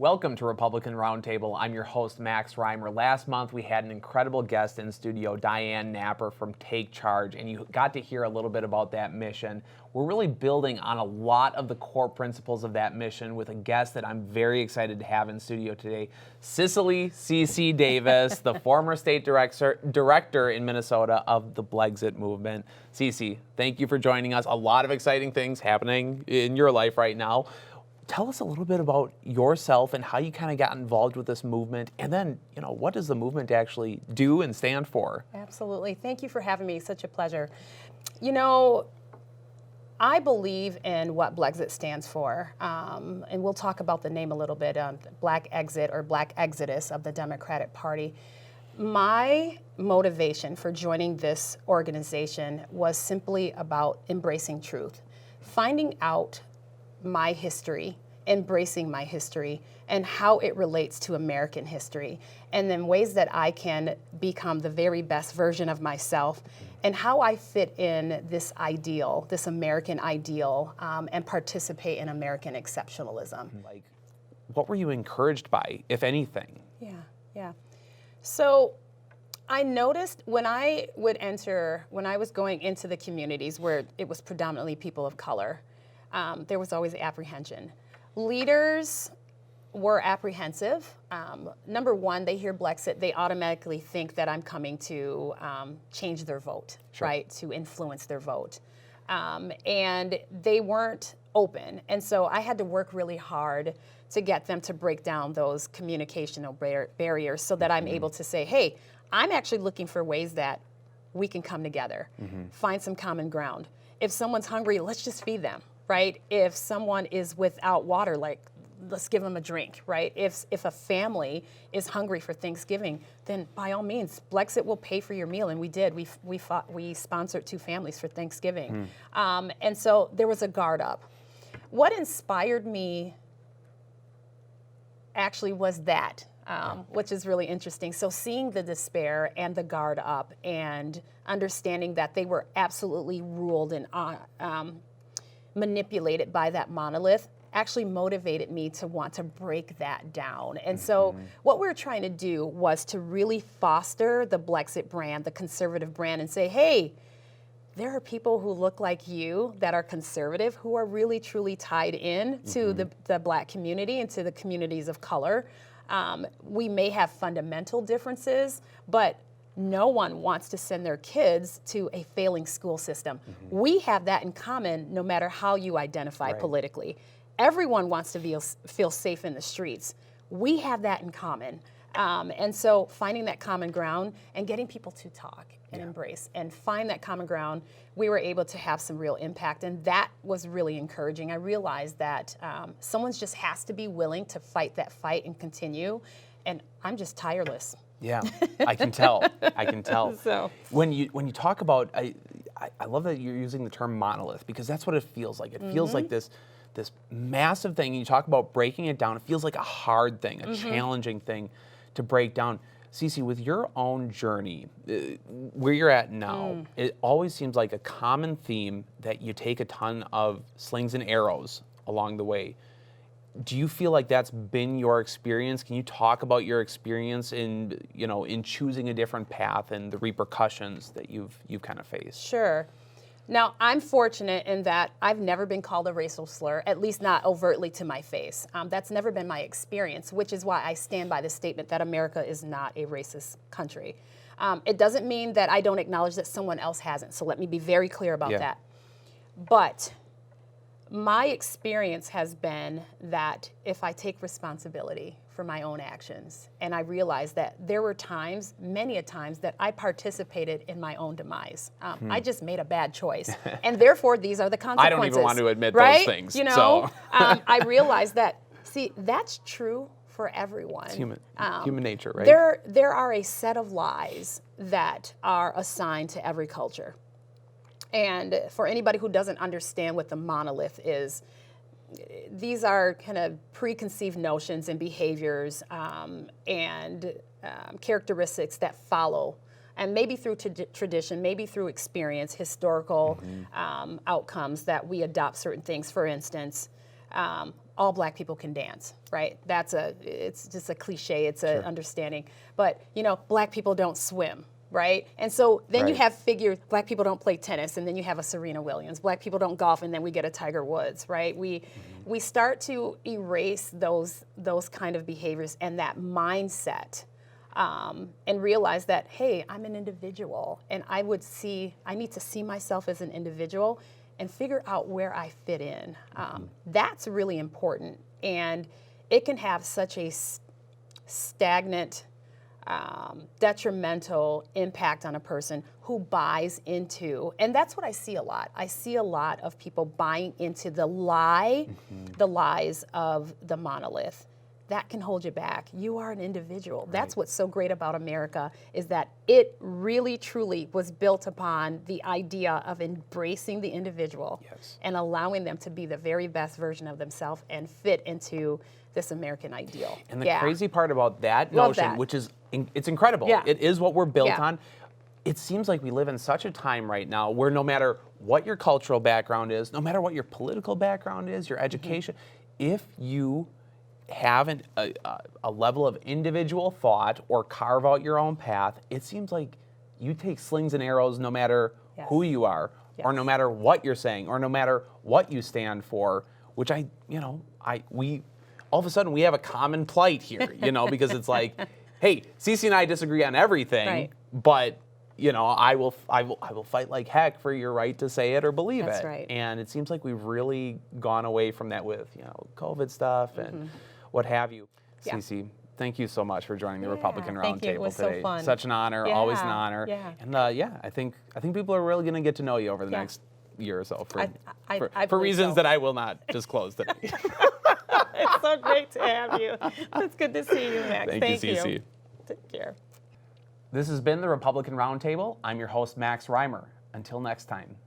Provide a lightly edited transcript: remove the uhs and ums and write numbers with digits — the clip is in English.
Welcome to Republican Roundtable. I'm your host, Max Reimer. Last month, we had an incredible guest in studio, Diane Napper from Take Charge, and you got to hear a little bit about that mission. We're really building on a lot of the core principles of that mission with a guest that I'm very excited to have in studio today, Cicely Davis, the former state director in Minnesota of the Blexit movement. Cece, thank you for joining us. A lot of exciting things happening in your life right now. Tell us a little bit about yourself and how you kind of got involved with this movement, and then, what does the movement actually do and stand for? Absolutely. Thank you for having me. Such a pleasure. I believe in what Blexit stands for, and we'll talk about the name a little bit, Black Exit or Black Exodus of the Democratic Party. My motivation for joining this organization was simply about embracing truth, finding out my history, embracing my history, and how it relates to American history, and then ways that I can become the very best version of myself, and how I fit in this ideal, this American ideal, and participate in American exceptionalism. Like, what were you encouraged by, if anything? Yeah. So I noticed when I was going into the communities where it was predominantly people of color, there was always apprehension. Leaders were apprehensive. Number one, they hear Blexit, they automatically think that I'm coming to change their vote, Sure. right, to influence their vote. And they weren't open. And so I had to work really hard to get them to break down those communicational barriers so that I'm able to say, hey, I'm actually looking for ways that we can come together, find some common ground. If someone's hungry, let's just feed them. Right? If someone is without water, let's give them a drink, right? If a family is hungry for Thanksgiving, then by all means, Blexit will pay for your meal, and we did. We sponsored 2 families for Thanksgiving, and so there was a guard up. What inspired me actually was that, which is really interesting. So seeing the despair and the guard up, and understanding that they were absolutely ruled and manipulated by that monolith actually motivated me to want to break that down. And so what we were trying to do was to really foster the Blexit brand, the conservative brand, and say, hey, there are people who look like you that are conservative who are really truly tied in to the Black community and to the communities of color. We may have fundamental differences, but no one wants to send their kids to a failing school system. We have that in common no matter how you identify politically. Everyone wants to feel safe in the streets. We have that in common. And so finding that common ground and getting people to talk and embrace and find that common ground, we were able to have some real impact. And that was really encouraging. I realized that someone just has to be willing to fight that fight and continue. And I'm just tireless. Yeah, I can tell. So When you talk about, I love that you're using the term monolith, because that's what it feels like. It feels like this massive thing. And you talk about breaking it down. It feels like a hard thing, a challenging thing to break down. Cece, with your own journey, where you're at now, it always seems like a common theme that you take a ton of slings and arrows along the way. Do you feel like that's been your experience? Can you talk about your experience in choosing a different path and the repercussions that you've kind of faced? Sure. Now, I'm fortunate in that I've never been called a racial slur, at least not overtly to my face. That's never been my experience, which is why I stand by the statement that America is not a racist country. It doesn't mean that I don't acknowledge that someone else hasn't, so let me be very clear about that. But my experience has been that if I take responsibility for my own actions, and I realize that there were times, many a times, that I participated in my own demise. I just made a bad choice, and therefore these are the consequences. I don't even want to admit those things. I realized that, that's true for everyone. It's human nature, right? There are a set of lies that are assigned to every culture. And for anybody who doesn't understand what the monolith is, these are kind of preconceived notions and behaviors and characteristics that follow, and maybe through tradition, maybe through experience, historical outcomes that we adopt certain things. For instance, all black people can dance, right? It's just a cliche, it's an understanding. But, black people don't swim, right? And so then you have figures, black people don't play tennis, and then you have a Serena Williams. Black people don't golf, and then we get a Tiger Woods, right? We start to erase those kind of behaviors and that mindset, and realize that, hey, I'm an individual, and I need to see myself as an individual and figure out where I fit in. That's really important, and it can have such a stagnant, detrimental impact on a person who buys into, and that's what I see a lot. I see a lot of people buying into the lies of the monolith. That can hold you back. You are an individual. Right. That's what's so great about America, is that it really, truly was built upon the idea of embracing the individual and allowing them to be the very best version of themselves and fit into this American ideal. And the crazy part about that notion, which is, it's incredible. Yeah. It is what we're built on. It seems like we live in such a time right now where no matter what your cultural background is, no matter what your political background is, your education, if you have a level of individual thought or carve out your own path, it seems like you take slings and arrows no matter who you are, or no matter what you're saying, or no matter what you stand for, which we all of a sudden we have a common plight here, because it's like, hey, Cece and I disagree on everything, but I will fight like heck for your right to say it or believe it. Right. And it seems like we've really gone away from that with COVID stuff and what have you. Cece, thank you so much for joining the Republican Roundtable today. It was so fun. Such an honor, always an honor. Yeah. And I think people are really going to get to know you over the next year or so for reasons that I will not disclose today. It's so great to have you. It's good to see you, Max. Thank you, Cece. Take care. This has been the Republican Roundtable. I'm your host, Max Reimer. Until next time.